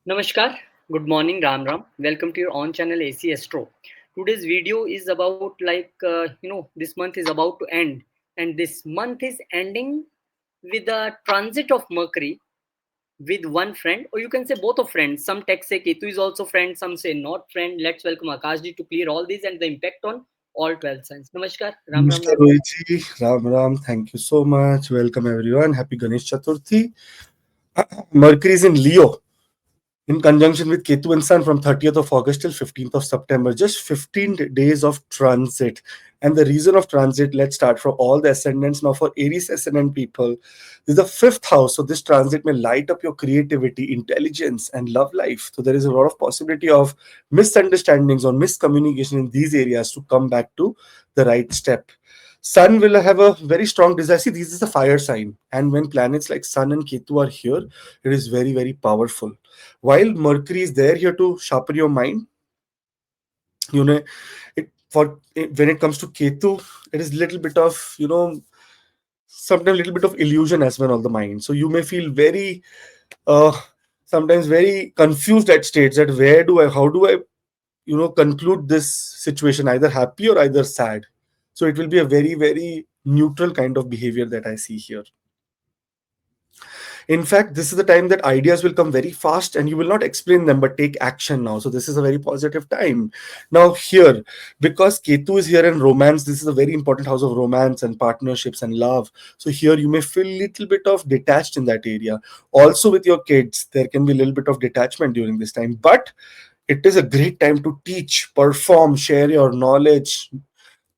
Namaskar, good morning, Ram Ram. Welcome to your own channel AC Astro. Today's video is about this month is about to end, and this month is ending with a transit of Mercury with one friend, or you can say both of friends. Some text say Ketu is also friend, some say not friend. Let's welcome Akashji to clear all these and the impact on all 12 signs. Namaskar, Ram Ram Mr. Ram. Rohitji, Ram Ram, thank you so much. Welcome everyone. Happy Ganesh Chaturthi. Mercury is in Leo in conjunction with Ketu and Sun from 30th of August till 15th of September. Just 15 days of transit. And the reason of transit, let's start from all the ascendants. Now, for Aries ascendant people, this is the fifth house. So, this transit may light up your creativity, intelligence, and love life. So, there is a lot of possibility of misunderstandings or miscommunication in these areas to come back to the right step. Sun will have a very strong desire. See, this is a fire sign. And when planets like Sun and Ketu are here, it is very, very powerful. While Mercury is there here to sharpen your mind, you know, when it comes to Ketu, it is little bit of, sometimes little bit of illusion as well on the mind. So you may feel very, uh, sometimes very confused at states that how do I, conclude this situation, either happy or either sad. So it will be a very, very neutral kind of behavior that I see here. In fact, this is the time that ideas will come very fast and you will not explain them but take action now. So this is a very positive time. Now here, because Ketu is here in romance, this is a very important house of romance and partnerships and love. So here you may feel a little bit of detached in that area. Also with your kids, there can be a little bit of detachment during this time. But it is a great time to teach, perform, share your knowledge.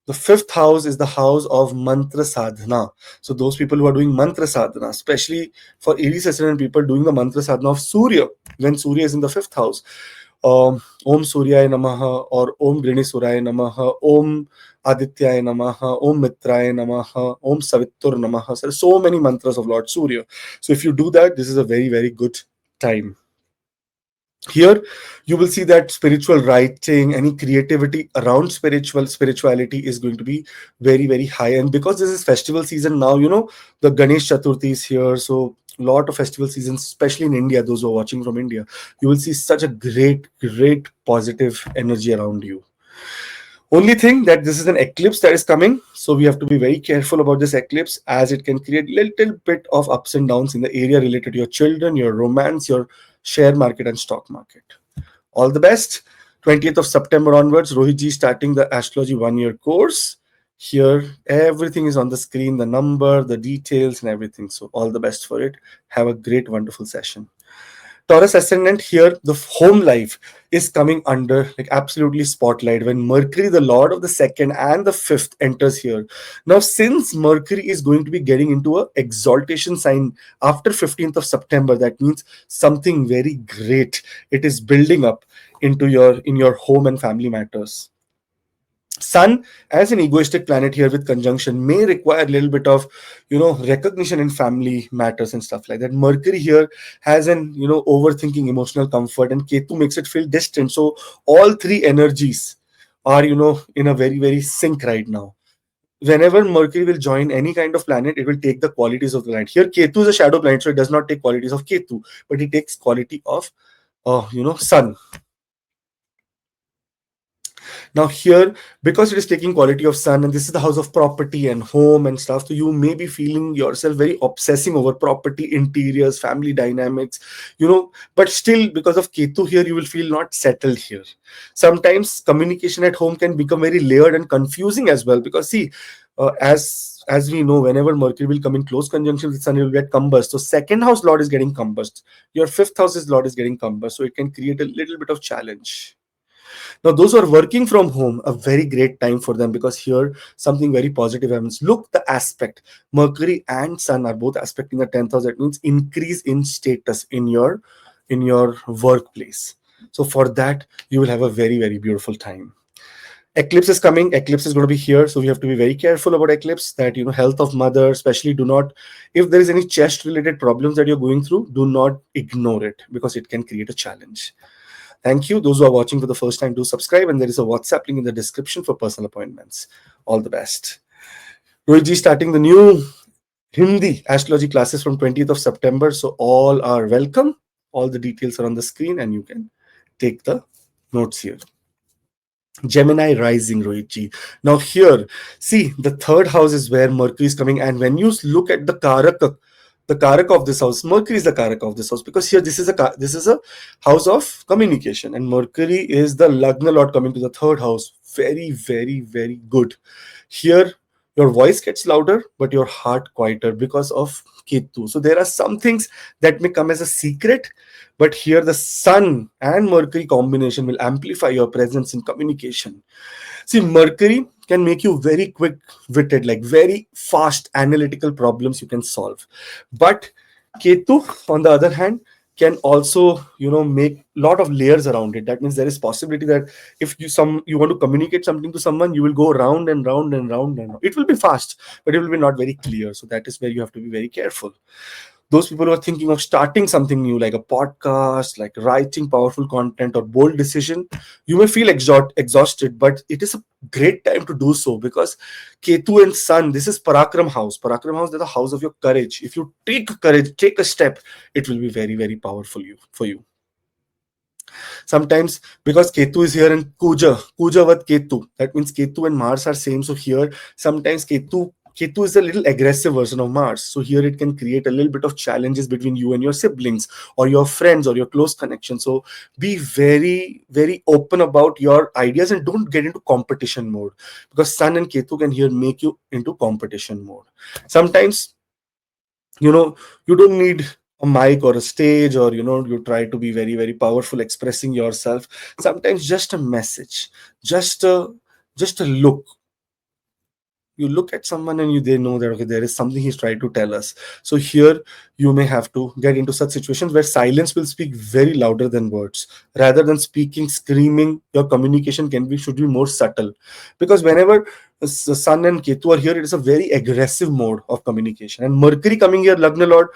The fifth house is the house of mantra sadhana. So those people who are doing mantra sadhana, especially for Aries ascendant people doing the mantra sadhana of Surya, when Surya is in the fifth house, Om Suryaya Namaha or Om Grinisuraya Namaha, Om Adityaya Namaha, Om Mitraya Namaha, Om Savittur Namaha. So there are so many mantras of Lord Surya. So if you do that, this is a very, very good time. Here you will see that spiritual writing, any creativity around spirituality is going to be very, very high. And because this is festival season now, the Ganesh Chaturthi is here, so a lot of festival seasons, especially in India, those who are watching from India, you will see such a great positive energy around you. Only thing that this is an eclipse that is coming, so we have to be very careful about this eclipse, as it can create little bit of ups and downs in the area related to your children, your romance, your share market and stock market. All the best. 20th of September onwards, Rohitji starting the astrology 1-year course. Here everything is on the screen, the number, the details and everything. So all the best for it. Have a great wonderful session. Taurus ascendant, here the home life is coming under like absolutely spotlight when Mercury, the lord of the second and the fifth, enters here. Now, since Mercury is going to be getting into a exaltation sign after 15th of September, that means something very great. It is building up into your home and family matters. Sun, as an egoistic planet here with conjunction, may require a little bit of, recognition in family matters and stuff like that. Mercury here has an, overthinking emotional comfort, and Ketu makes it feel distant. So all three energies are, in a very, very sync right now. Whenever Mercury will join any kind of planet, it will take the qualities of the planet. Here, Ketu is a shadow planet, so it does not take qualities of Ketu, but it takes quality of, Sun. Now here, because it is taking quality of Sun, and this is the house of property and home and stuff, so you may be feeling yourself very obsessing over property, interiors, family dynamics, but still because of Ketu here, you will feel not settled here. Sometimes communication at home can become very layered and confusing as well, because see, as we know, whenever Mercury will come in close conjunction with Sun, it will get combust. So second house Lord is getting combust. Your fifth house's Lord is getting combust. So it can create a little bit of challenge. Now, those who are working from home, a very great time for them, because here something very positive happens. Look, the aspect. Mercury and Sun are both aspecting the 10th house. That means increase in status in your workplace. So for that, you will have a very, very beautiful time. Eclipse is coming. Eclipse is going to be here, so we have to be very careful about eclipse. That health of mother, especially, do not, if there is any chest related problems that you're going through, do not ignore it, because it can create a challenge. Thank you. Those who are watching for the first time, do subscribe, and there is a WhatsApp link in the description for personal appointments. All the best. Rohitji starting the new Hindi astrology classes from 20th of September, so all are welcome. All the details are on the screen and you can take the notes here. Gemini rising, Rohitji. Now here, see, the third house is where Mercury is coming, and when you look at the Karak of this house, Mercury is the Karak of this house, because here this is a house of communication, and Mercury is the Lagna Lord coming to the third house. Very, very, very good. Here, your voice gets louder, but your heart quieter because of Ketu. So there are some things that may come as a secret, but here the Sun and Mercury combination will amplify your presence in communication. See, Mercury can make you very quick witted, like very fast analytical problems you can solve. But Ketu, on the other hand, can also, make a lot of layers around it. That means there is possibility that if you want to communicate something to someone, you will go round and round and round and round. It will be fast, but it will be not very clear. So that is where you have to be very careful. Those people who are thinking of starting something new, like a podcast, like writing powerful content or bold decision, you may feel exhausted, but it is a great time to do so, because Ketu and Sun, this is Parakram house. Parakram house is the house of your courage. If you take courage, take a step, it will be very, very powerful for you. Sometimes, because Ketu is here in Kuja with Ketu, that means Ketu and Mars are same. So here, sometimes Ketu is a little aggressive version of Mars. So here it can create a little bit of challenges between you and your siblings or your friends or your close connection. So be very, very open about your ideas and don't get into competition mode, because Sun and Ketu can here make you into competition mode. Sometimes, you don't need a mic or a stage, or you try to be very, very powerful expressing yourself. Sometimes just a message, just a look. You look at someone and they know that, okay, there is something he's trying to tell us. So here you may have to get into such situations where silence will speak very louder than words. Rather than speaking, screaming, your communication should be more subtle, because whenever the Sun and Ketu are here, it is a very aggressive mode of communication. And Mercury coming here, Lagna Lord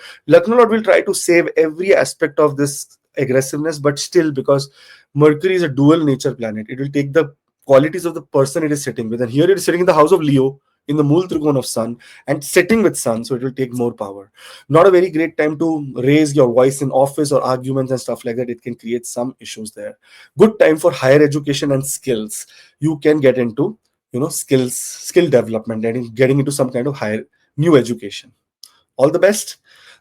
will try to save every aspect of this aggressiveness, but still, because Mercury is a dual nature planet, it will take the qualities of the person it is sitting with. And here it is sitting in the house of Leo, in the Mool Trigon of Sun, and sitting with Sun, so it will take more power. Not a very great time to raise your voice in office or arguments and stuff like that. It can create some issues there. Good time for higher education and skills. You can get into, skill development and getting into some kind of higher new education. All the best.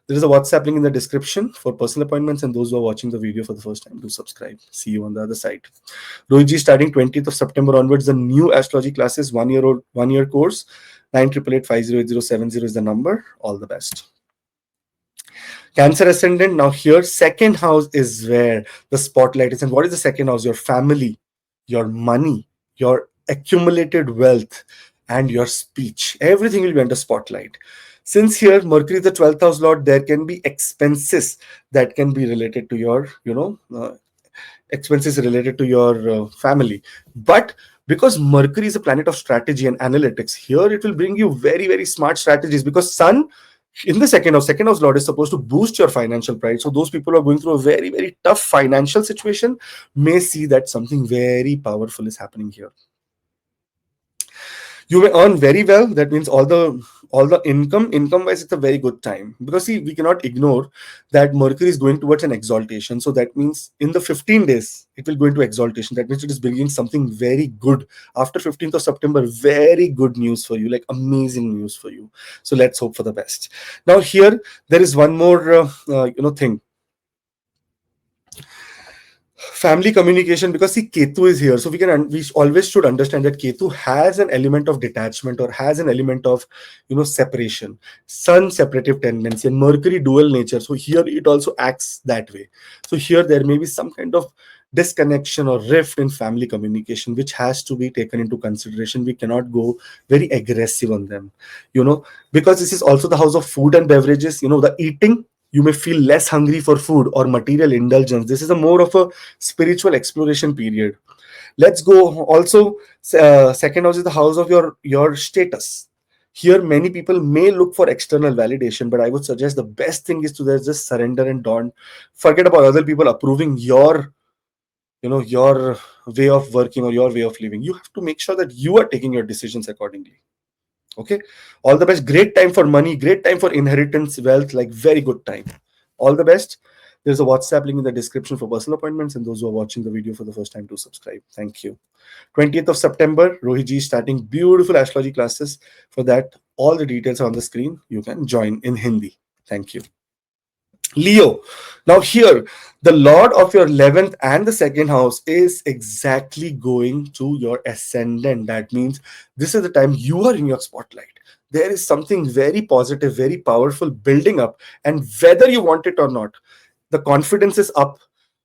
There is a WhatsApp link in the description for personal appointments, and those who are watching the video for the first time, do subscribe. See you on the other side. Rohitji, starting 20th of September onwards, the new astrology classes, 1 year course, 9888508070 is the number. All the best. Cancer ascendant. Now here, second house is where the spotlight is. And what is the second house? Your family, your money, your accumulated wealth, and your speech. Everything will be under spotlight. Since here Mercury is the 12th house lord, there can be expenses that can be related to your, expenses related to your family. But because Mercury is a planet of strategy and analytics, here it will bring you very, very smart strategies, because Sun in the second house lord is supposed to boost your financial pride. So those people who are going through a very, very tough financial situation may see that something very powerful is happening here. You may earn very well. That means all the income wise, it's a very good time, because see, we cannot ignore that Mercury is going towards an exaltation. So that means in the 15 days it will go into exaltation. That means it is bringing something very good after 15th of September. Very good news for you, like amazing news for you. So let's hope for the best. Now here there is one more thing. Family communication, because see, Ketu is here, so we always should understand that Ketu has an element of detachment, or has an element of separation. Sun separative tendency, and Mercury dual nature, so here it also acts that way. So here there may be some kind of disconnection or rift in family communication, which has to be taken into consideration. We cannot go very aggressive on them, because this is also the house of food and beverages. The eating, you may feel less hungry for food or material indulgence. This is a more of a spiritual exploration period. Let's go also. Second house is the house of your status. Here many people may look for external validation, but I would suggest the best thing is to just surrender and don't forget about other people approving your way of working or your way of living. You have to make sure that you are taking your decisions accordingly. Okay, all the best. Great time for money, great time for inheritance, wealth, like very good time. All the best. There's a WhatsApp link in the description for personal appointments, and those who are watching the video for the first time, to subscribe. Thank you. 20th of September, Rohiji is starting beautiful astrology classes. For that, all the details are on the screen. You can join in Hindi. Thank you. Leo. Now, here, the Lord of your 11th and the second house is exactly going to your ascendant. That means this is the time you are in your spotlight. There is something very positive, very powerful building up, and whether you want it or not, the confidence is up.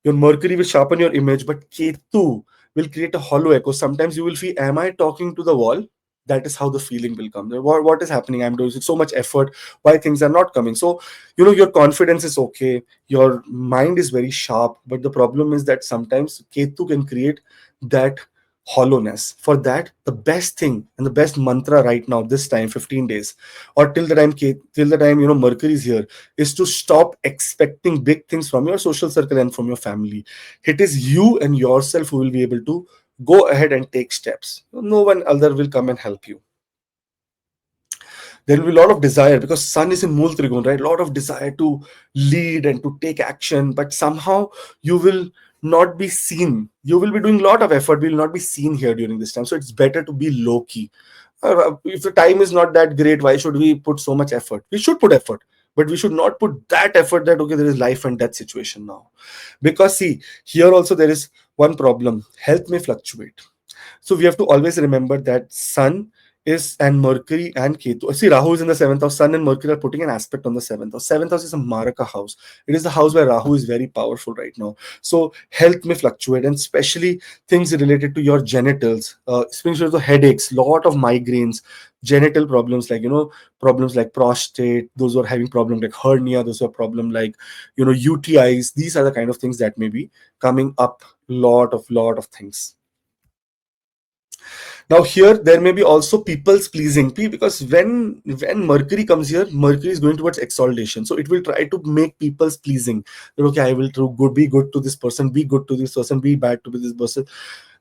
Your Mercury will sharpen your image, but Ketu will create a hollow echo. Sometimes you will feel, am I talking to the wall? That is how the feeling will come. What is happening? I'm doing so much effort. Why things are not coming? So, your confidence is okay. Your mind is very sharp. But the problem is that sometimes Ketu can create that hollowness. For that, the best thing and the best mantra right now, this time, 15 days, or till the time Mercury is here, is to stop expecting big things from your social circle and from your family. It is you and yourself who will be able to go ahead and take steps. No one other will come and help you. There will be a lot of desire because Sun is in Mool Trigon, right? A lot of desire to lead and to take action, but somehow you will not be seen. You will be doing a lot of effort, will not be seen here during this time. So it's better to be low key. If the time is not that great, why should we put so much effort? We should put effort, but we should not put that effort that, okay, there is life and death situation now. Because see, here also there is one problem. Health may fluctuate. So we have to always remember that Sun is and Mercury and Ketu. See, Rahu is in the seventh house. Sun and Mercury are putting an aspect on the seventh house. Seventh house is a Maraka house. It is the house where Rahu is very powerful right now. So health may fluctuate, and especially things related to your genitals, especially the headaches, lot of migraines, genital problems like problems like prostate. Those who are having problem like hernia. Those who are problem like UTIs. These are the kind of things that may be coming up. Lot of things. Now here there may be also people's pleasing, because when Mercury comes here, Mercury is going towards exaltation, so it will try to make people's pleasing. That, okay, I will be good to this person, be good to this person, be bad to this person.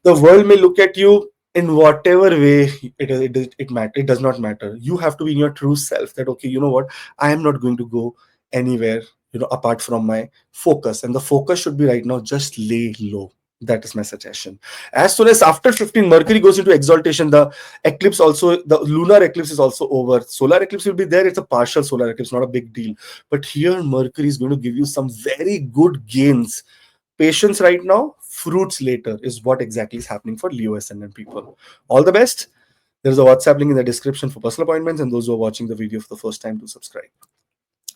The world may look at you in whatever way it does not matter. You have to be in your true self, that, okay, you know what, I am not going to go anywhere apart from my focus, and the focus should be right now just lay low. That is my suggestion. As soon as after 15 Mercury goes into exaltation, the lunar eclipse is also over. Solar eclipse will be there. It's a partial solar eclipse, not a big deal. But here Mercury is going to give you some very good gains. Patience right now, fruits later, is what exactly is happening for Leo ascendant people. All the best. There's a WhatsApp link in the description for personal appointments, and those who are watching the video for the first time, to subscribe.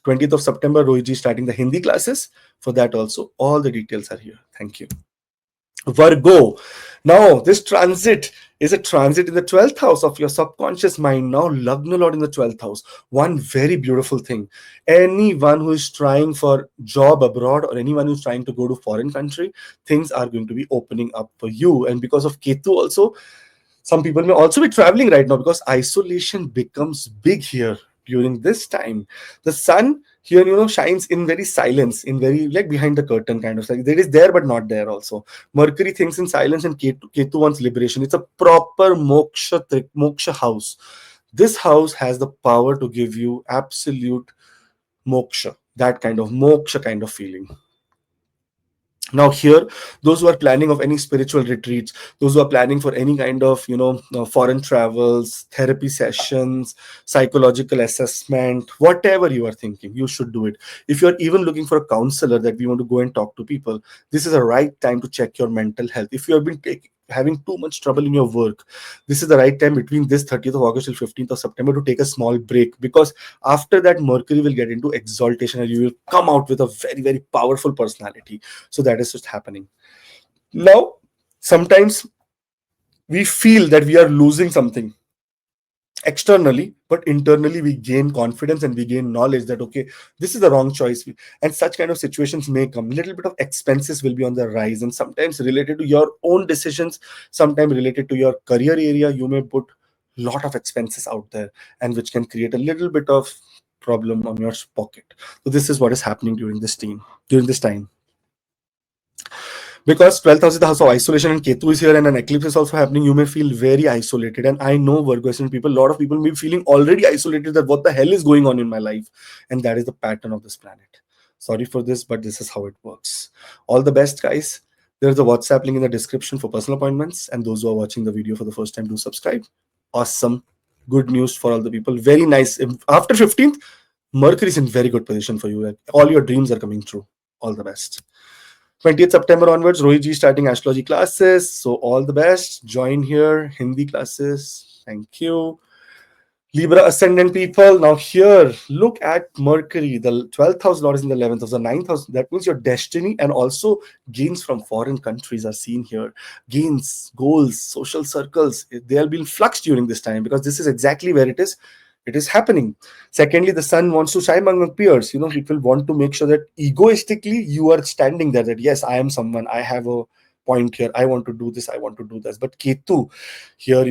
20th of September, Rohiji starting the Hindi classes. For that also, all the details are here. Thank you. Virgo. Now, this transit is a transit in the 12th house of your subconscious mind. Now, Lagna Lord in the 12th house. One very beautiful thing. Anyone who is trying for job abroad, or anyone who's trying to go to foreign country, things are going to be opening up for you. And because of Ketu also, some people may also be traveling right now, because isolation becomes big here during this time. The sun here shines in very silence, in very like behind the curtain kind of like. It is there but not there also. Mercury thinks in silence, and Ketu wants liberation. It's a proper moksha house. This house has the power to give you absolute moksha, that kind of moksha kind of feeling. Now here, those who are planning of any spiritual retreats, those who are planning for any kind of foreign travels, therapy sessions, psychological assessment, whatever you are thinking, you should do it. If you're even looking for a counselor, that we want to go and talk to people, this is the right time to check your mental health. If you have been having too much trouble in your work, this is the right time between this 30th of August till 15th of September to take a small break, because after that Mercury will get into exaltation and you will come out with a very, very powerful personality. So that is just happening. Now, sometimes we feel that we are losing something externally, but internally we gain confidence and we gain knowledge that, okay, this is the wrong choice. And such kind of situations may come. Little bit of expenses will be on the rise, and sometimes related to your own decisions, sometimes related to your career area, you may put a lot of expenses out there, and which can create a little bit of problem on your pocket. So this is what is happening during this time. Because 12th house is the house of isolation, and Ketu is here, and an eclipse is also happening, you may feel very isolated. And I know Virgo ascendant people, a lot of people may be feeling already isolated, that what the hell is going on in my life. And that is the pattern of this planet. Sorry for this, but this is how it works. All the best, guys. There's a WhatsApp link in the description for personal appointments. And those who are watching the video for the first time, do subscribe. Awesome. Good news for all the people. Very nice. After 15th, Mercury is in very good position for you. All your dreams are coming true. All the best. 20th September onwards, Rohit ji starting astrology classes. So all the best. Join here. Hindi classes. Thank you. Libra ascendant people, now here, look at Mercury. The 12th house lord is in the 11th house, the 9th house. That means your destiny and also gains from foreign countries are seen here. Gains, goals, social circles, they'll be in flux during this time because this is exactly where it is. It is happening. Secondly, the sun wants to shine among peers. It will want to make sure that egoistically you are standing there, that yes, I am someone, I have a point here, I want to do this, I want to do this. But Ketu here,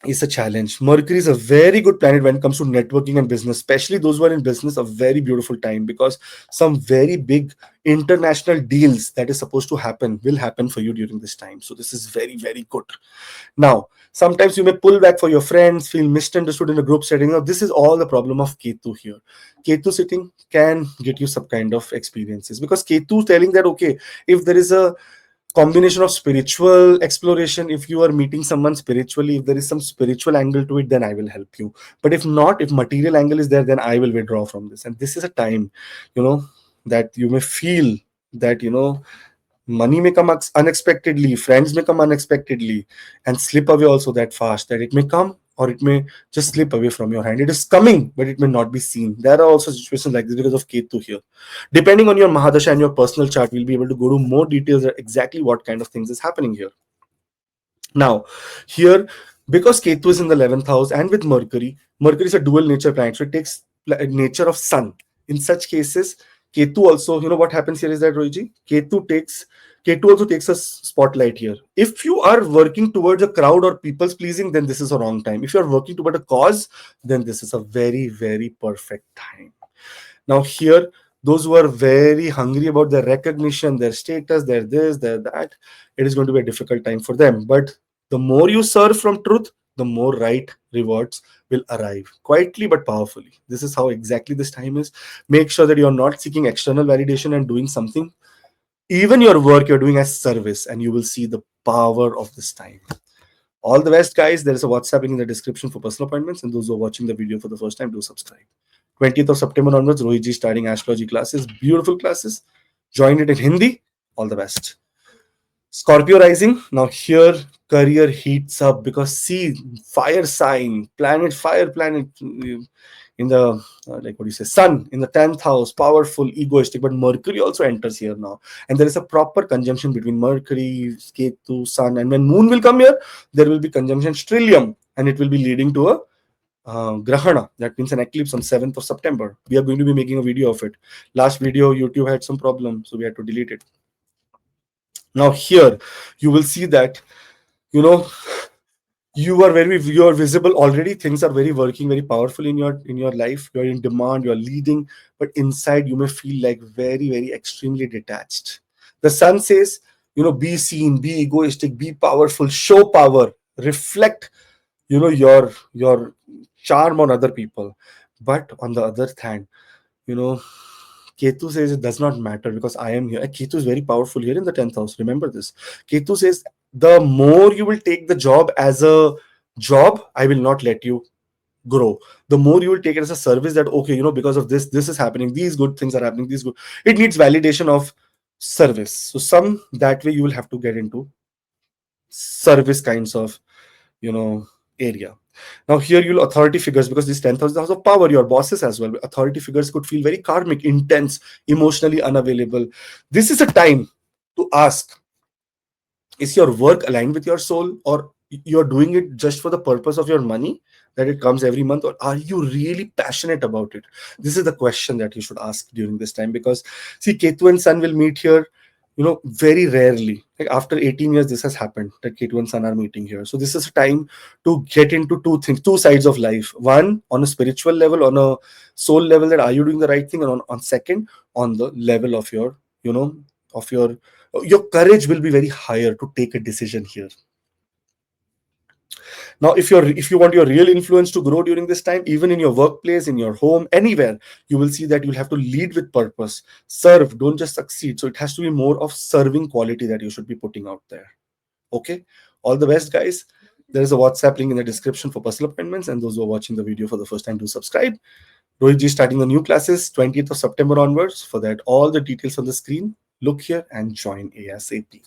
is a challenge. Mercury is a very good planet when it comes to networking and business, especially those who are in business. A very beautiful time because some very big international deals that is supposed to happen will happen for you during this time. So this is very, very good. Now, sometimes you may pull back for your friends, feel misunderstood in a group setting. Now, this is all the problem of Ketu here. Ketu sitting can get you some kind of experiences because Ketu telling that, okay, if there is a combination of spiritual exploration, if you are meeting someone spiritually, if there is some spiritual angle to it, then I will help you. But if not, if material angle is there, then I will withdraw from this. And this is a time, that you may feel that money may come unexpectedly, friends may come unexpectedly and slip away also that fast, that it may come or it may just slip away from your hand. It is coming, but it may not be seen. There are also situations like this because of Ketu here. Depending on your Mahadasha and your personal chart, we'll be able to go to more details at exactly what kind of things is happening here. Now, here, because Ketu is in the 11th house and with Mercury, Mercury is a dual nature planet, so it takes nature of sun. In such cases, Ketu also, what happens here is that, Rohiji, Ketu also takes a spotlight here. If you are working towards a crowd or people's pleasing, then this is a wrong time. If you are working toward a cause, then this is a very, very perfect time. Now here, those who are very hungry about their recognition, their status, their this, their that, it is going to be a difficult time for them. But the more you serve from truth, the more right rewards will arrive quietly but powerfully. This is how exactly this time is. Make sure that you're not seeking external validation and doing something. Even your work you're doing as service, and you will see the power of this time. All the best, guys. There is a WhatsApp link in the description for personal appointments, and those who are watching the video for the first time, do subscribe. 20th of September onwards, Rohit ji starting astrology classes, beautiful classes. Join it in Hindi. All the best. Scorpio rising. Now here, career heats up because see, fire sign, fire planet in the like what do you say, Sun in the 10th house, powerful, egoistic. But Mercury also enters here now, and there is a proper conjunction between Mercury, Ketu, Sun, and when Moon will come here, there will be conjunction stellium, and it will be leading to a grahana, that means an eclipse on 7th of September. We are going to be making a video of it. Last video YouTube had some problem, so we had to delete it. Now here you will see that you know you are visible already. Things are very working very powerful in your life. You are in demand, you are leading, but inside you may feel like very, very extremely detached. The sun says, be seen, be egoistic, be powerful, show power, reflect your charm on other people. But on the other hand, you know Ketu says it does not matter because I am here. Ketu is very powerful here in the 10th house. Remember this. Ketu says the more you will take the job as a job, I will not let you grow. The more you will take it as a service, that okay, because of this is happening, these good things are happening, these good, it needs validation of service. So some that way you will have to get into service kinds of area. Now here you'll authority figures, because this 10th house is the house of power, your bosses as well. Authority figures could feel very karmic, intense, emotionally unavailable. This is a time to ask, is your work aligned with your soul, or you're doing it just for the purpose of your money, that it comes every month, or are you really passionate about it? This is the question that you should ask during this time, because see, Ketu and Sun will meet here very rarely. Like after 18 years this has happened, that Ketu and Sun are meeting here. So this is a time to get into two things, two sides of life. One, on a spiritual level, on a soul level, that are you doing the right thing, and on second, on the level of your of your courage will be very higher to take a decision here. Now, if you want your real influence to grow during this time, even in your workplace, in your home, anywhere, you will see that you'll have to lead with purpose. Serve, don't just succeed. So it has to be more of serving quality that you should be putting out there. Okay. All the best, guys. There is a WhatsApp link in the description for personal appointments. And those who are watching the video for the first time, do subscribe. Rohit ji starting the new classes 20th of September onwards. For that, all the details on the screen. Look here and join ASAP.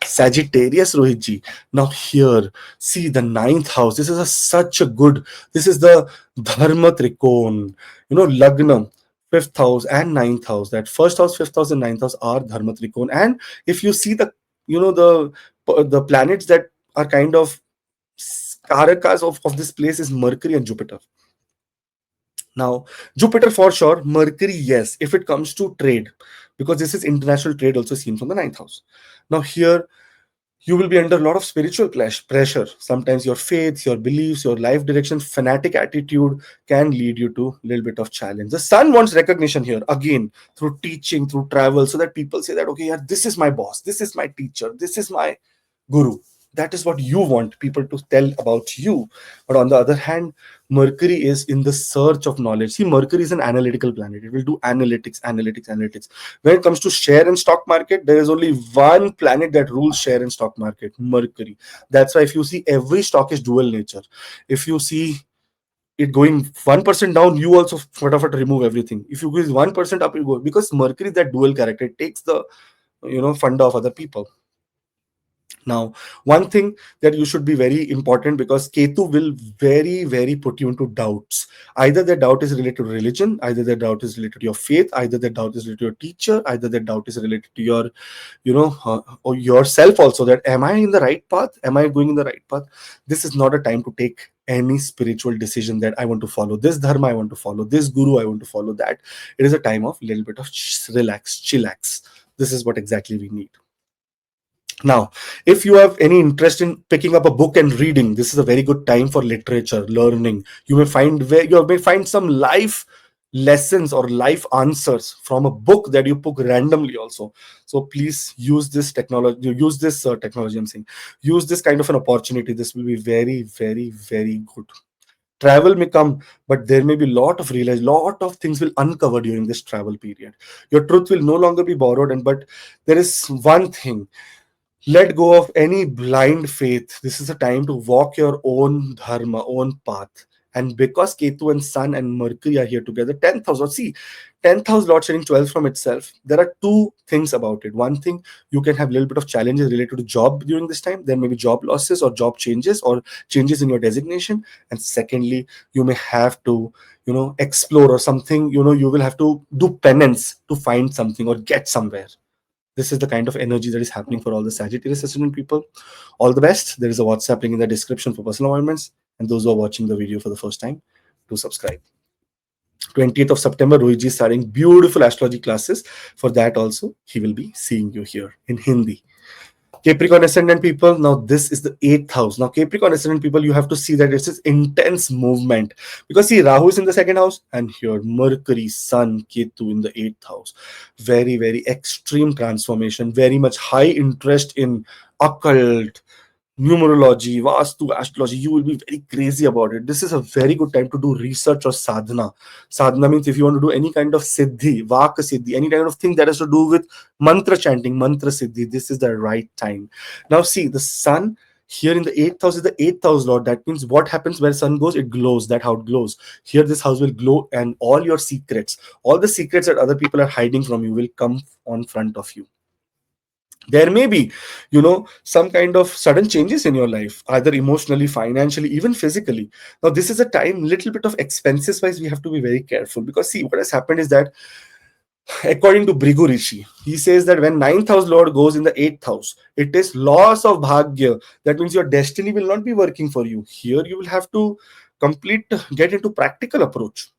Sagittarius, Rohitji. Now here, see the ninth house. This is such a good. This is the Dharma Trikon. Lagna, fifth house and ninth house. That first house, fifth house, and ninth house are Dharma Trikon. And if you see the planets that are kind of karakas of this place is Mercury and Jupiter. Now, Jupiter for sure, Mercury, yes, if it comes to trade, because this is international trade also seen from the ninth house. Now, here you will be under a lot of spiritual pressure. Sometimes your faith, your beliefs, your life direction, fanatic attitude can lead you to a little bit of challenge. The sun wants recognition here again through teaching, through travel, so that people say that, okay, yeah, this is my boss, this is my teacher, this is my guru. That is what you want people to tell about you. But on the other hand, Mercury is in the search of knowledge. See, Mercury is an analytical planet. It will do analytics, analytics, analytics. When it comes to share and stock market, there is only one planet that rules share and stock market, Mercury. That's why if you see every stock is dual nature. If you see it going 1% down, you also remove everything. If you go 1% up, you go, because Mercury is that dual character. It takes the fund of other people. Now, one thing that you should be very important, because Ketu will very, very put you into doubts. Either the doubt is related to religion, either the doubt is related to your faith, either the doubt is related to your teacher, either the doubt is related to your, or yourself also, that am I in the right path? Am I going in the right path? This is not a time to take any spiritual decision that I want to follow this dharma, I want to follow this guru, I want to follow that. It is a time of little bit of relax, chillax. This is what exactly we need. Now, if you have any interest in picking up a book and reading, this is a very good time for literature, learning. You may find some life lessons or life answers from a book that you pick randomly also. So please use this technology, I'm saying. Use this kind of an opportunity. This will be very, very, very good. Travel may come, but there may be lot of things will uncover during this travel period. Your truth will no longer be borrowed, but there is one thing: let go of any blind faith. This is a time to walk your own dharma, own path. And because Ketu and Sun and Mercury are here together, 10th house, or see, 10th house Lord sharing 12 from itself, there are two things about it. One thing, you can have a little bit of challenges related to job during this time. There may be job losses or job changes or changes in your designation. And secondly, you may have to, explore or something, you will have to do penance to find something or get somewhere. This is the kind of energy that is happening for all the Sagittarius ascendant people. All the best. There is a WhatsApp link in the description for personal appointments. And those who are watching the video for the first time, do subscribe. 20th of September, Rohit is starting beautiful astrology classes. For that also, he will be seeing you here in Hindi. Capricorn ascendant people, now this is the 8th house. Now, Capricorn ascendant people, you have to see that it's this intense movement, because see, Rahu is in the 2nd house, and here Mercury, Sun, Ketu in the 8th house. Very, very extreme transformation, very much high interest in occult, numerology, vastu, astrology. You will be very crazy about it. This is a very good time to do research or sadhana. Sadhana means if you want to do any kind of siddhi, vaka siddhi, any kind of thing that has to do with mantra chanting, mantra siddhi, this is the right time. Now see, the sun here in the 8th house is the 8th house lord. That means what happens where sun goes, it glows. That how it glows. Here this house will glow, and all your secrets, all the secrets that other people are hiding from you will come on front of you. There may be some kind of sudden changes in your life, either emotionally, financially, even physically. Now this is a time, little bit of expenses wise, we have to be very careful, because see, what has happened is that according to Brigu Rishi, he says that when 9th house lord goes in the 8th house, it is loss of bhagya. That means your destiny will not be working for you. Here you will have to get into practical approach.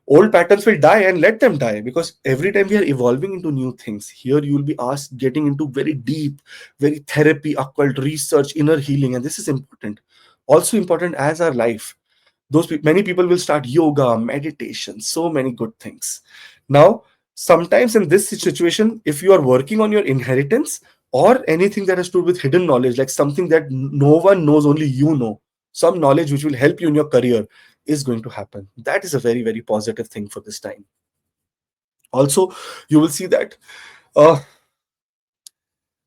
Old patterns will die, and let them die, because every time we are evolving into new things. Here you will be asked getting into very deep, very therapy, occult research, inner healing, and this is important, also important as our life. Many people will start yoga, meditation, so many good things. Now, sometimes in this situation, if you are working on your inheritance, or anything that has to do with hidden knowledge, like something that no one knows, only you know, some knowledge which will help you in your career, is going to happen. That is a very, very positive thing for this time. Also, you will see that uh,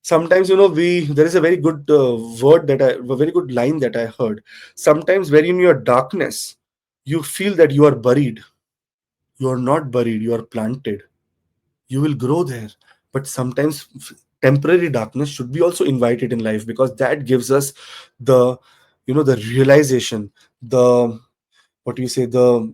sometimes, we there is a very good a very good line that I heard. Sometimes, when in your darkness, you feel that you are buried. You are not buried. You are planted. You will grow there. But sometimes temporary darkness should be also invited in life, because that gives us the the realization, the what do you say, the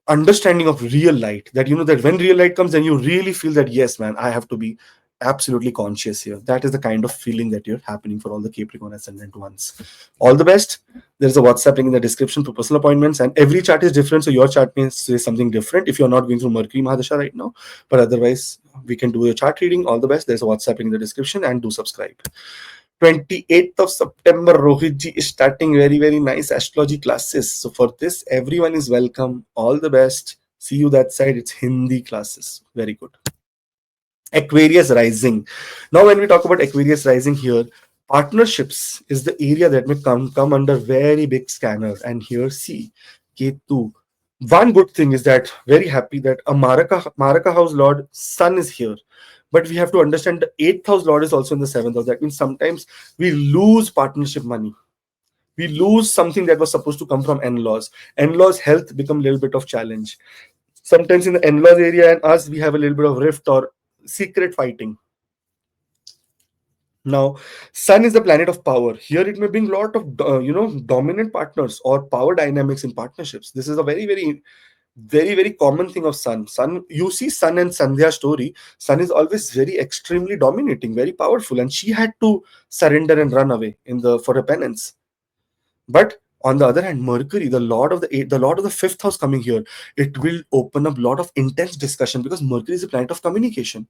understanding of real light, that that when real light comes, then you really feel that, yes man, I have to be absolutely conscious here. That is the kind of feeling that you're happening for all the Capricorn ascendant ones. All the best. There's a WhatsApp link in the description for personal appointments, and every chart is different, so your chart may say something different if you're not going through Mercury Mahadasha right now. But otherwise, we can do a chart reading. All the best. There's a WhatsApp link in the description, and do subscribe. 28th of September, Rohitji is starting very, very nice astrology classes. So for this, everyone is welcome. All the best. See you that side. It's Hindi classes. Very good. Aquarius rising. Now, when we talk about Aquarius rising here, partnerships is the area that may come under very big scanner. And here, see, Ketu. One good thing is that, very happy that a Maraka house lord Sun is here. But we have to understand the eighth house lord is also in the seventh house. That means sometimes we lose partnership money. We lose something that was supposed to come from in-laws. In-laws' health become a little bit of challenge. Sometimes in the in-laws area and us, we have a little bit of rift or secret fighting. Now, Sun is the planet of power. Here, it may bring a lot of dominant partners or power dynamics in partnerships. This is a very, very, very, very common thing of Sun. You see Sun and Sandhya story. Sun is always very extremely dominating, very powerful, and she had to surrender and run away for a penance. But on the other hand, Mercury, the lord of the fifth house coming here, it will open up a lot of intense discussion, because Mercury is a planet of communication.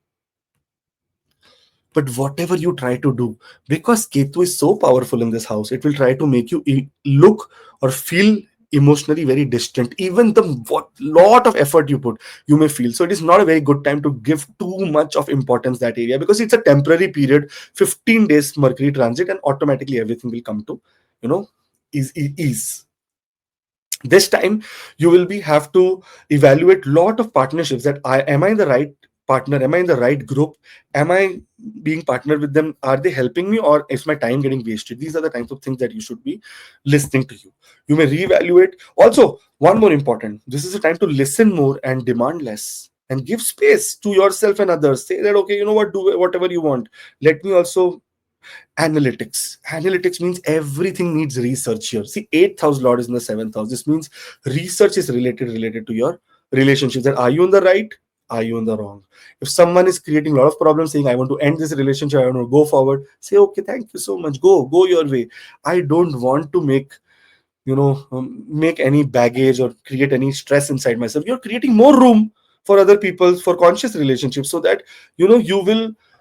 But whatever you try to do, because Ketu is so powerful in this house, it will try to make you look or feel emotionally very distant. Even the what lot of effort you put, you may feel. So it is not a very good time to give too much of importance that area, because it's a temporary period, 15 days Mercury transit, and automatically everything will come to ease. This time you will be have to evaluate lot of partnerships, that am I the right partner, am I in the right group, am I being partnered with them, are they helping me, or is my time getting wasted? These are the kinds of things that you should be listening to. You may reevaluate. Also, one more important, this is a time to listen more and demand less, and give space to yourself and others. Say that, okay, you know what, do whatever you want, let me also. Analytics means everything needs research here. See, eighth house lord is in the seventh house. This means research is related to your relationships. That are you in the right, are you in the wrong? If someone is creating a lot of problems, saying I want to end this relationship, I want to go forward, say okay, thank you so much, go your way. I don't want to make any baggage or create any stress inside myself. You're creating more room for other people, for conscious relationships, so that you will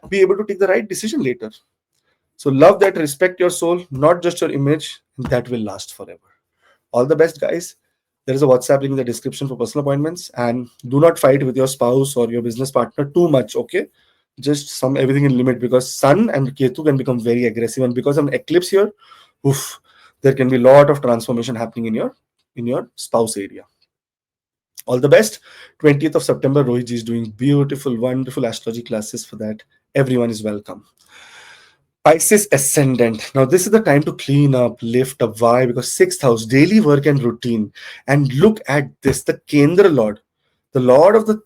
be able to take the right decision later. So love that, respect your soul, not just your image, and that will last forever. All the best, guys. There is a WhatsApp link in the description for personal appointments, and do not fight with your spouse or your business partner too much, okay? Just some everything in limit, because Sun and Ketu can become very aggressive, and because of an eclipse here, oof, there can be a lot of transformation happening in your spouse area. All the best. 20th of September, Rohit is doing beautiful, wonderful astrology classes. For that, everyone is welcome. Pisces ascendant. Now, this is the time to clean up, lift up. Why? Because sixth house, daily work and routine. And look at this, the Kendra Lord, the Lord of the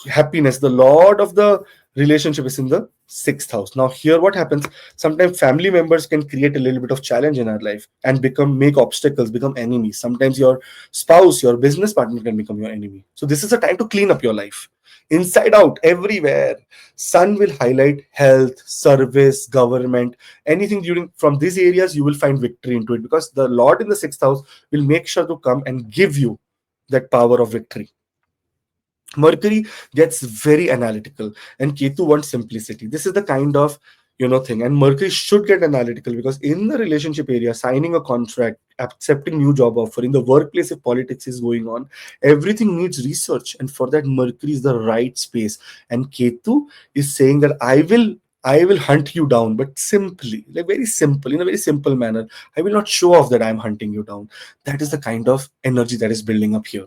happiness, the Lord of the relationship is in the sixth house. Now, here what happens? Sometimes family members can create a little bit of challenge in our life and make obstacles, become enemies. Sometimes your spouse, your business partner can become your enemy. So this is a time to clean up your life. Inside out, everywhere. Sun will highlight health, service, government, anything from these areas, you will find victory into it, because the Lord in the sixth house will make sure to come and give you that power of victory. Mercury gets very analytical, and Ketu wants simplicity. This is the kind of thing, and Mercury should get analytical, because in the relationship area, signing a contract, accepting new job offer, in the workplace, if politics is going on, everything needs research, and for that Mercury is the right space. And Ketu is saying that I will hunt you down, but simply, like very simple, in a very simple manner. I will not show off that I'm hunting you down. That is the kind of energy that is building up here.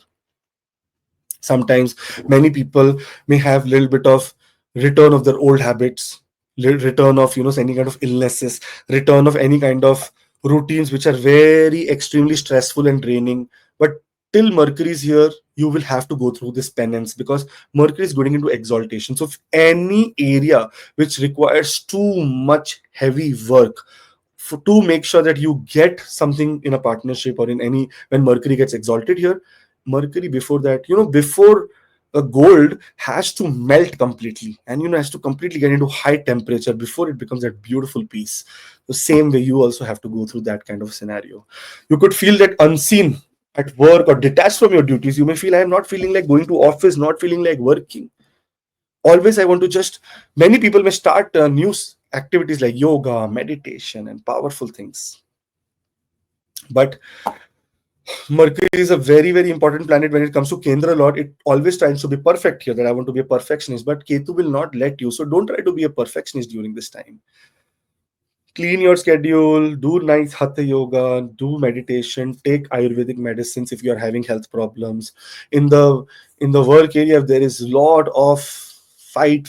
Sometimes many people may have little bit of return of their old habits, return of any kind of illnesses, return of any kind of routines which are very extremely stressful and draining. But till Mercury is here, you will have to go through this penance, because Mercury is going into exaltation. So if any area which requires too much heavy work to make sure that you get something in a partnership or in any, when Mercury gets exalted here, Mercury before that, before a gold has to melt completely, and has to completely get into high temperature before it becomes that beautiful piece. The same way you also have to go through that kind of scenario. You could feel that unseen at work or detached from your duties. You may feel, I am not feeling like going to office, not feeling like working. Always I want to just, many people may start new activities like yoga, meditation, and powerful things. But Mercury is a very, very important planet when it comes to Kendra Lord. It always tries to be perfect here, that I want to be a perfectionist, but Ketu will not let you. So don't try to be a perfectionist during this time. Clean your schedule, do nice hatha yoga, do meditation, take Ayurvedic medicines if you are having health problems. In the work area, if there is a lot of fight,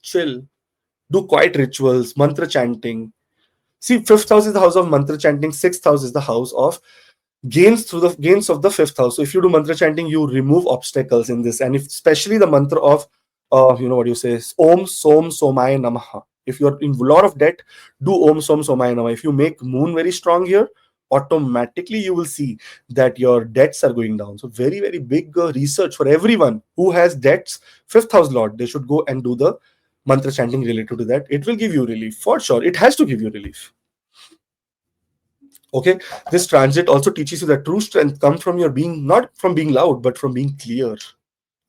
chill. Do quiet rituals, mantra chanting. See, fifth house is the house of mantra chanting, sixth house is the house of gains of the fifth house. So if you do mantra chanting, you remove obstacles in this. And if especially the mantra of what you say, Om Som Somaya Namaha. If you're in a lot of debt, do Om Som Somaya Namaha. If you make moon very strong here, automatically you will see that your debts are going down. So very, very big research for everyone who has debts. Fifth house lord, they should go and do the mantra chanting related to that. It will give you relief for sure. It has to give you relief. Okay, this transit also teaches you that true strength comes from your being, not from being loud, but from being clear.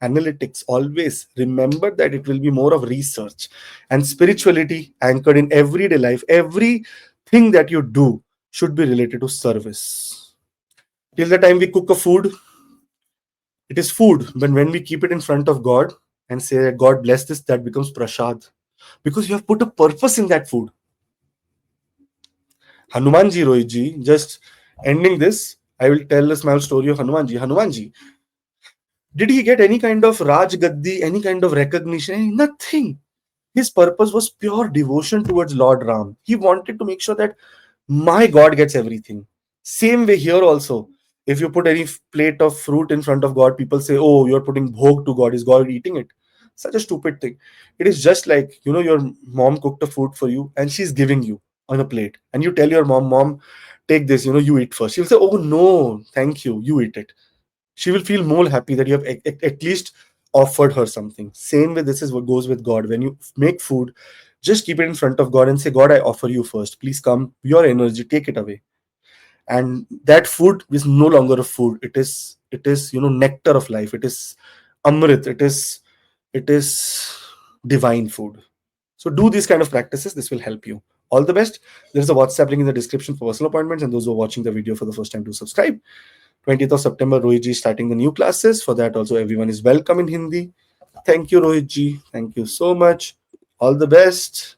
Analytics, always remember that it will be more of research and spirituality anchored in everyday life. Everything that you do should be related to service. Till the time we cook a food, it is food. When we keep it in front of God and say, God bless this, that becomes prasad, because you have put a purpose in that food. Hanumanji, Rohitji, just ending this, I will tell a small story of Hanumanji. Hanumanji, did he get any kind of Raj Gaddi, any kind of recognition? Nothing. His purpose was pure devotion towards Lord Ram. He wanted to make sure that my God gets everything. Same way here also. If you put any plate of fruit in front of God, people say, oh, you're putting bhog to God. Is God eating it? Such a stupid thing. It is just like, your mom cooked a food for you and she's giving you on a plate. And you tell your mom, take this, you eat first. She'll say, oh, no, thank you. You eat it. She will feel more happy that you have at least offered her something. Same way, this is what goes with God. When you make food, just keep it in front of God and say, God, I offer you first. Please come, your energy, take it away. And that food is no longer a food. It is nectar of life. It is amrit. It is divine food. So do these kind of practices. This will help you. All the best. There's a WhatsApp link in the description for personal appointments, and those who are watching the video for the first time, do subscribe. 20th of September, Rohit ji is starting the new classes. For that, also everyone is welcome in Hindi. Thank you, Rohit ji. Thank you so much. All the best.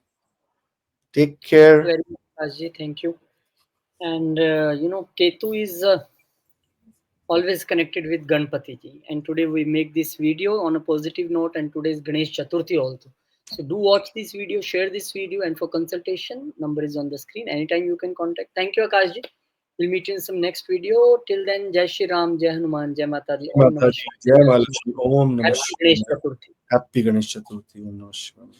Take Thank you care. very much, Ajay. Thank you. And Ketu is always connected with Ganpati ji. And today we make this video on a positive note, and today is Ganesh Chaturthi also. So do watch this video, share this video, and for consultation, number is on the screen. Anytime you can contact. Thank you, Akash ji. We'll meet you in some next video. Till then, Jai Shri Ram, Jai Hanuman, Jai Mata Di, Om Namah Mataji, Shivaya. Jai Mahalakshmi. Om Namah Happy Ganesh Shivaya. Chaturthi. Happy Ganesh Chaturthi. Om Namah Shivaya.